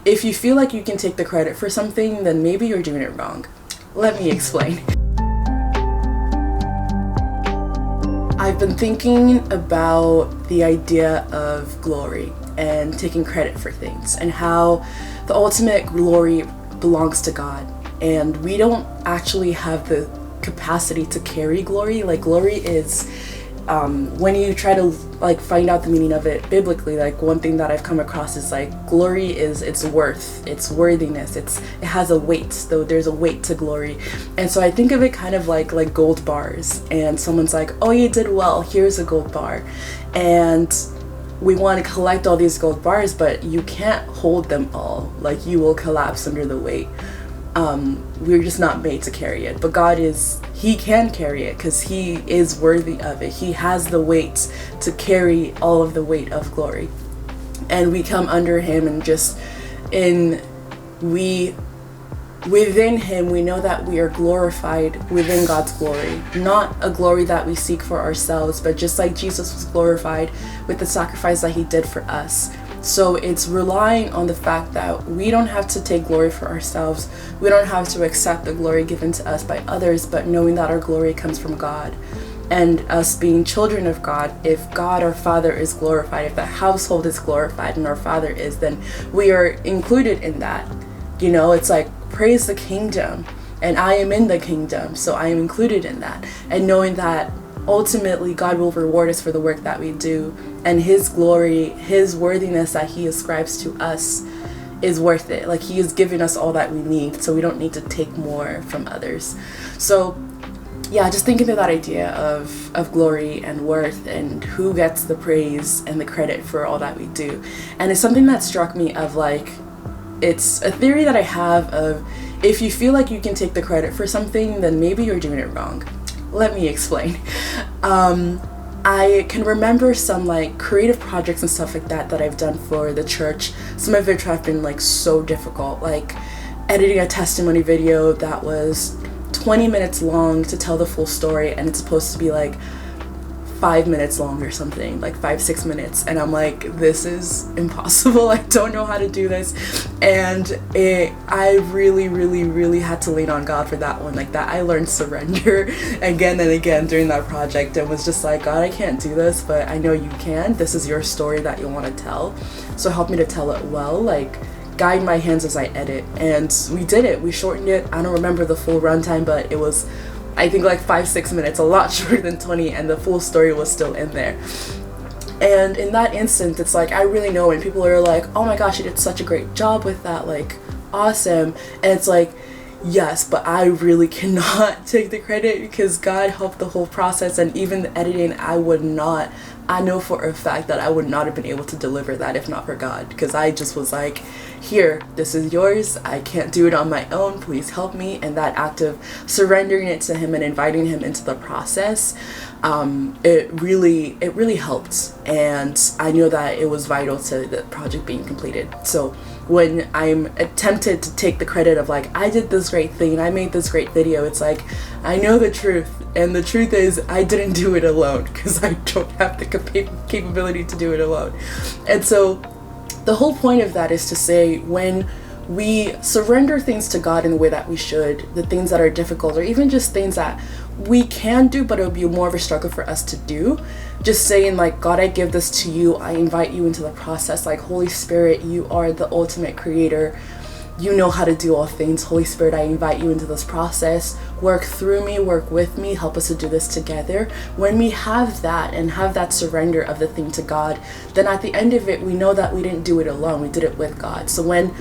If you feel like you can take the credit for something, then maybe you're doing it wrong. Let me explain. I've been thinking about the idea of glory and taking credit for things, and how the ultimate glory belongs to God, and we don't actually have the capacity to carry glory. Like, glory is when you try to like find out the meaning of it biblically, like one thing that I've come across is like glory is its worth, its worthiness, it has a weight. Though there's a weight to glory. And so I think of it kind of like gold bars, and someone's like, oh, you did well, here's a gold bar, and we want to collect all these gold bars, but you can't hold them all. Like, you will collapse under the weight. We're just not made to carry it, but God is, he can carry it because he is worthy of it. He has the weight to carry all of the weight of glory, and we come under him, and within him we know that we are glorified within God's glory, not a glory that we seek for ourselves, but just like Jesus was glorified with the sacrifice that he did for us. So it's relying on the fact that we don't have to take glory for ourselves. We don't have to accept the glory given to us by others, but knowing that our glory comes from God. And us being children of God, if God our Father is glorified, if the household is glorified and our Father is, then we are included in that. You know, it's like, praise the kingdom, and I am in the kingdom, so I am included in that. And knowing that ultimately God will reward us for the work that we do, and his glory, his worthiness that he ascribes to us is worth it. Like, he is giving us all that we need, so we don't need to take more from others. So yeah, just thinking of that idea of glory and worth, and who gets the praise and the credit for all that we do. And it's something that struck me of like, it's a theory that I have of, if you feel like you can take the credit for something, then maybe you're doing it wrong. Let me explain. I can remember some like creative projects and stuff like that I've done for the church, some of which have been like so difficult, like editing a testimony video that was 20 minutes long to tell the full story, and it's supposed to be like 5 minutes long or something, like 5-6 minutes, and I'm like, this is impossible, I don't know how to do this. And I really had to lean on God for that one. Like, that I learned surrender again and again during that project, and was just like, God, I can't do this, but I know you can. This is your story that you want to tell, so help me to tell it well. Like, guide my hands as I edit. And we did it. We shortened it. I don't remember the full runtime, but it was, I think, like 5-6 minutes, a lot shorter than 20, and the full story was still in there. And in that instance, it's like, I really know when people are like, oh my gosh, you did such a great job with that, like, awesome. And it's like, yes, but I really cannot take the credit, because God helped the whole process, and even the editing, I know for a fact that I would not have been able to deliver that if not for God, because I just was like, here, this is yours, I can't do it on my own, please help me. And that act of surrendering it to him and inviting him into the process, it really helped, and I know that it was vital to the project being completed. So when I'm tempted to take the credit of like, I did this great thing, I made this great video, it's like, I know the truth, and the truth is I didn't do it alone, because I don't have the capability to do it alone. And so the whole point of that is to say, when we surrender things to God in the way that we should, the things that are difficult, or even just things that we can do but it'll be more of a struggle for us to do, just saying like, God, I give this to you, I invite you into the process. Like, Holy Spirit, you are the ultimate creator, you know how to do all things. Holy Spirit, I invite you into this process, work through me, work with me, help us to do this together. When we have that and have that surrender of the thing to God, then at the end of it, we know that we didn't do it alone, we did it with God. So when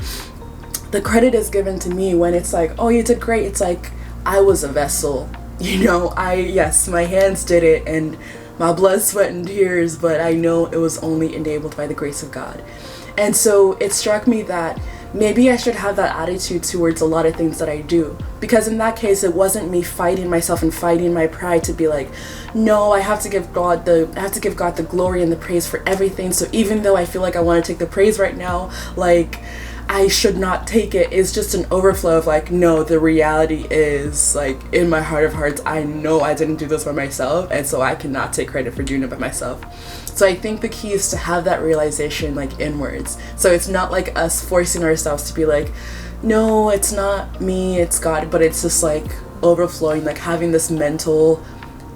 the credit is given to me, when it's like, oh, you did great, it's like, I was a vessel, you know, yes, my hands did it, and my blood, sweat, and tears, but I know it was only enabled by the grace of God. And so it struck me that maybe I should have that attitude towards a lot of things that I do, because in that case, it wasn't me fighting myself and fighting my pride to be like, no, I have to give God the glory and the praise for everything. So even though I feel like I want to take the praise right now, like, I should not take it is just an overflow of like, no, the reality is like in my heart of hearts, I know I didn't do this by myself, and so I cannot take credit for doing it by myself. So I think the key is to have that realization like inwards. So it's not like us forcing ourselves to be like, no, it's not me, it's God, but it's just like overflowing, like having this mental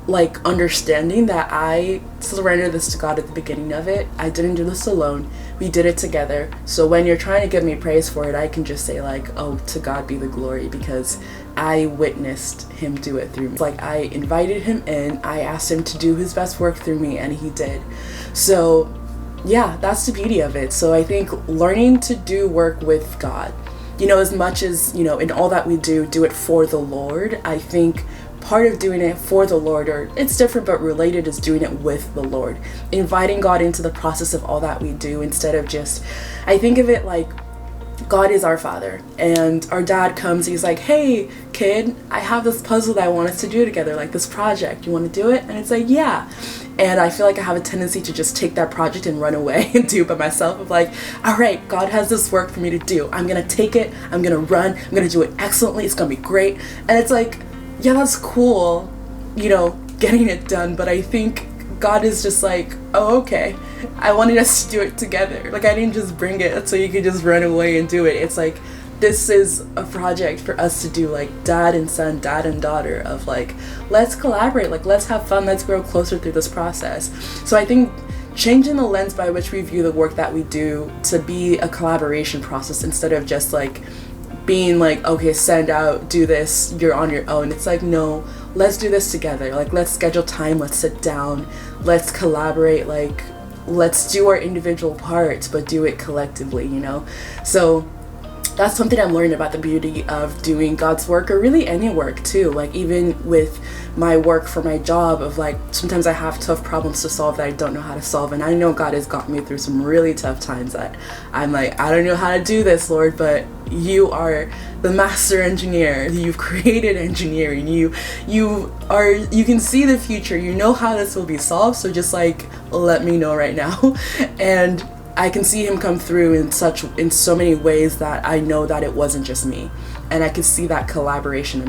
like understanding that I surrendered this to God at the beginning of it. I didn't do this alone. We did it together. So when you're trying to give me praise for it, I can just say like, oh, to God be the glory, because I witnessed him do it through me. Like I invited him in, I asked him to do his best work through me, and he did. So yeah, that's the beauty of it. So I think learning to do work with God, you know, as much as, you know, in all that we do it for the Lord. I think part of doing it for the Lord, or it's different but related, is doing it with the Lord, inviting God into the process of all that we do, instead of just, I think of it like God is our father, and our dad comes, he's like, hey kid, I have this puzzle that I want us to do together, like this project, you want to do it? And it's like, yeah. And I feel like I have a tendency to just take that project and run away and do it by myself, of like, all right, God has this work for me to do, I'm gonna take it, I'm gonna run, I'm gonna do it excellently, it's gonna be great. And it's like, yeah, that's cool, you know, getting it done, but I think God is just like, oh, okay, I wanted us to do it together. Like, I didn't just bring it so you could just run away and do it. It's like, this is a project for us to do, like dad and son, dad and daughter, of like, let's collaborate, like let's have fun, let's grow closer through this process. So I think changing the lens by which we view the work that we do to be a collaboration process, instead of just like being like, okay, send out, do this, you're on your own. It's like, no, let's do this together. Like, let's schedule time, let's sit down, let's collaborate, like let's do our individual parts, but do it collectively, you know? So that's something I'm learning about the beauty of doing God's work, or really any work too. Like even with my work for my job, of like, sometimes I have tough problems to solve that I don't know how to solve, and I know God has gotten me through some really tough times that I'm like, I don't know how to do this, Lord, but you are the master engineer, you've created engineering, you can see the future, you know how this will be solved, so just like let me know right now. And I can see him come through in so many ways that I know that it wasn't just me, and I could see that collaboration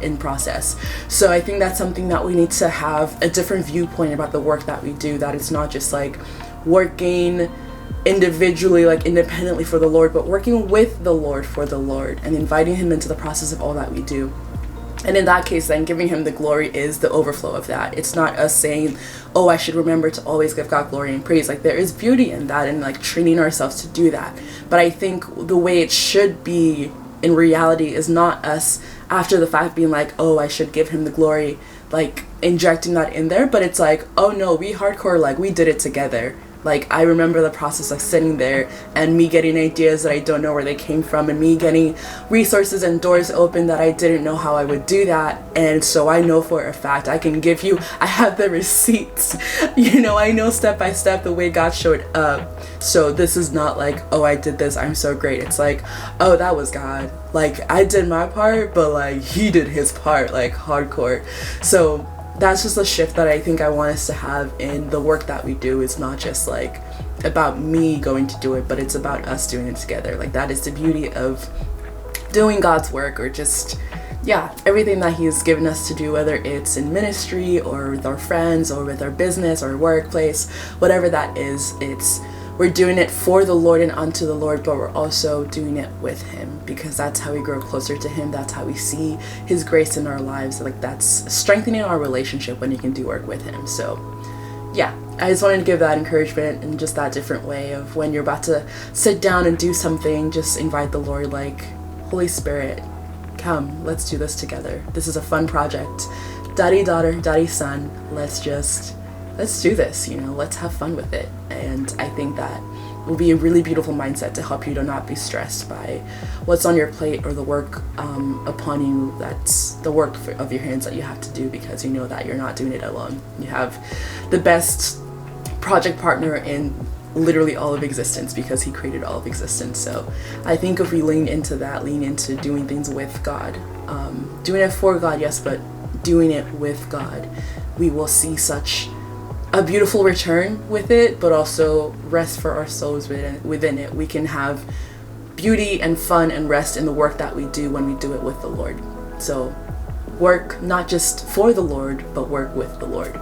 in process. So I think that's something that we need to have a different viewpoint about the work that we do, that it's not just like working individually, like independently for the Lord, but working with the Lord for the Lord, and inviting him into the process of all that we do. And in that case, then giving him the glory is the overflow of that. It's not us saying, oh, I should remember to always give God glory and praise. Like, there is beauty in that, and like training ourselves to do that. But I think the way it should be in reality is not us after the fact being like, oh, I should give him the glory, like injecting that in there. But it's like, oh no, we hardcore, like we did it together. Like, I remember the process of sitting there and me getting ideas that I don't know where they came from, and me getting resources and doors open that I didn't know how I would do that. And so I know for a fact, I can give you, I have the receipts, you know, I know step by step the way God showed up. So this is not like, oh, I did this, I'm so great. It's like, oh, that was God. Like, I did my part, but like he did his part, like hardcore. So that's just a shift that I think I want us to have in the work that we do. It's not just like about me going to do it, but it's about us doing it together. Like, that is the beauty of doing God's work, or just, yeah, everything that he's given us to do, whether it's in ministry or with our friends or with our business or workplace, whatever that is, we're doing it for the Lord and unto the Lord, but we're also doing it with him, because that's how we grow closer to him. That's how we see his grace in our lives. Like, that's strengthening our relationship when you can do work with him. So yeah, I just wanted to give that encouragement in just that different way of when you're about to sit down and do something, just invite the Lord, like, Holy Spirit, come, let's do this together. This is a fun project. Daddy, daughter, daddy, son, let's do this, you know, let's have fun with it. And I think that will be a really beautiful mindset to help you to not be stressed by what's on your plate or the work upon you. That's the work of your hands that you have to do, because you know that you're not doing it alone. You have the best project partner in literally all of existence, because he created all of existence. So I think if we lean into that, lean into doing things with God, doing it for God, yes, but doing it with God, we will see such a beautiful return with it, but also rest for our souls within it. We can have beauty and fun and rest in the work that we do when we do it with the Lord. So work not just for the Lord, but work with the Lord.